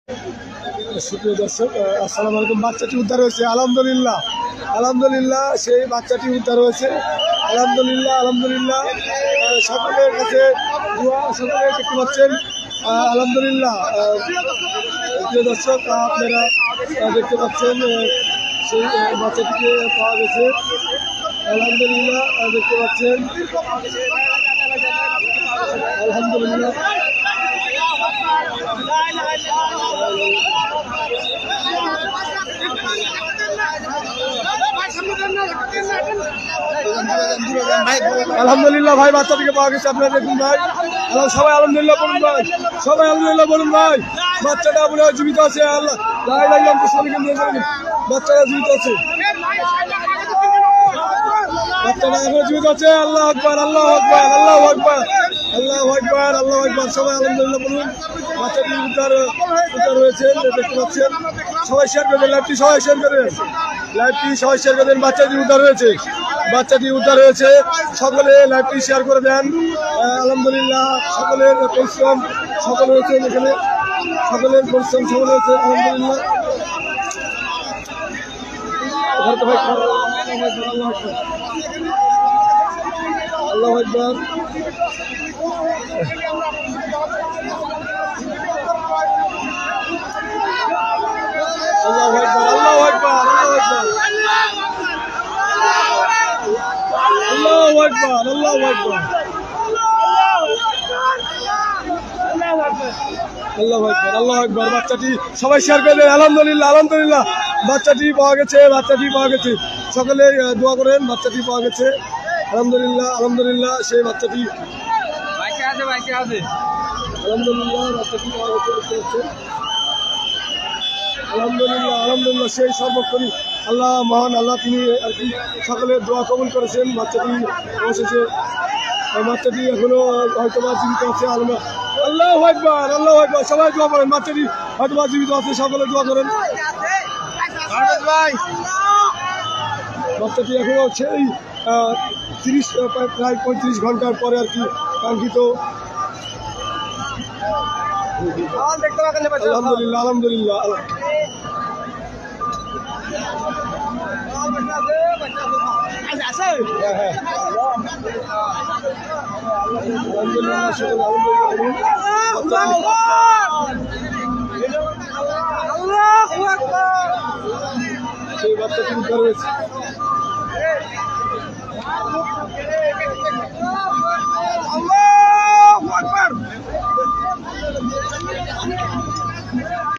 সুপ্রিয় দর্শক, আসসালামু আলাইকুম। বাচ্চাটি উদ্ধার হয়েছে, আলহামদুলিল্লাহ। আলহামদুলিল্লাহ, সেই বাচ্চাটি উদ্ধার হয়েছে, আলহামদুলিল্লাহ। আলহামদুলিল্লাহ, সকলের কাছে দোয়া, সকলে দেখতে পাচ্ছেন, আলহামদুলিল্লাহ। প্রিয় দর্শক, আপনারা দেখতে পাচ্ছেন সেই বাচ্চাটিকে পাওয়া গেছে, আলহামদুলিল্লাহ। দেখতে পাচ্ছেন, আলহামদুলিল্লাহ। আলহামদুলিল্লাহ ভাই, বাচ্চাটিকে পাওয়া গেছে। আপনারা দেখুন ভাই, সবাই আলহামদুলিল্লাহ বলুন ভাই, সবাই আলহামদুলিল্লাহ বলুন ভাই। বাচ্চাটা মনে হয় জীবিত আছে। আল্লাহ, বাচ্চাটা জীবিত আছে, বাচ্চাটা এখনো জীবিত আছে। আল্লাহ আকবার, আল্লাহ আকবার, আল্লাহ আকবার, আল্লাহ আকবার, আল্লাহ আকবার। সবাই আলহামদুলিল্লাহ বলুন। বাচ্চাটি উদ্ধার হয়েছে, দেখতে পাচ্ছেন। সবাই শেয়ার করবেন লাইভটি, সবাই শেয়ার করবেন লাইভটি, সবাই শেয়ার করবেন। বাচ্চাটি উদ্ধার হয়েছে, বাচ্চাটি উদ্ধার হয়েছে, সকলে লাইভটি শেয়ার করে দেন। আলহামদুলিল্লাহ, সকলের পরিশ্রম সফল হয়েছে, এখানে সকলের পরিশ্রম সফল হয়েছে, আলহামদুলিল্লাহ। আল্লাহু আকবার, আল্লাহু আকবার, আল্লাহু আকবার, আল্লাহু আকবার, আল্লাহু আকবার, আল্লাহু আকবার, আল্লাহু আকবার। বাচ্চাটি সবাই শেয়ার করে দেন। আলহামদুলিল্লাহ, আলহামদুলিল্লাহ, বাচ্চাটি পাওয়া গেছে, বাচ্চাটি পাওয়া গেছে। সকলে দোয়া করেন, বাচ্চাটি পাওয়া গেছে, আলহামদুলিল্লাহ। আলহামদুলিল্লাহ, সেই বাচ্চাটি আলহামদুলিল্লাহ, বাচ্চাটি পাওয়া গেছে। আলহামদুলিল্লাহ, আলহামদুলিল্লাহ, সেই সর্বক্ষণই আল্লাহ মহান আল্লাহ, তিনি আর কি সকলের দোয়া কবুল করেছেন। বাচ্চাটি অবশেষে, বাচ্চাটি এখনো হয়তো বা জীবিত আছে। আল্লাহু আকবার, আল্লাহু আকবার, সবাই দোয়া করেন। বাচ্চাটি হয়তো বা জীবিত আছে, সকলে দোয়া করেন। বাচ্চাটি এখনো সেই 30 প্রায় 35 ঘন্টার পরে আর কি কাঙ্ক্ষিত। আলহামদুলিল্লাহ, আলহামদুলিল্লাহ, সেই বাচ্চাটি উদ্ধার হয়েছে। আল্লাহু আকবার।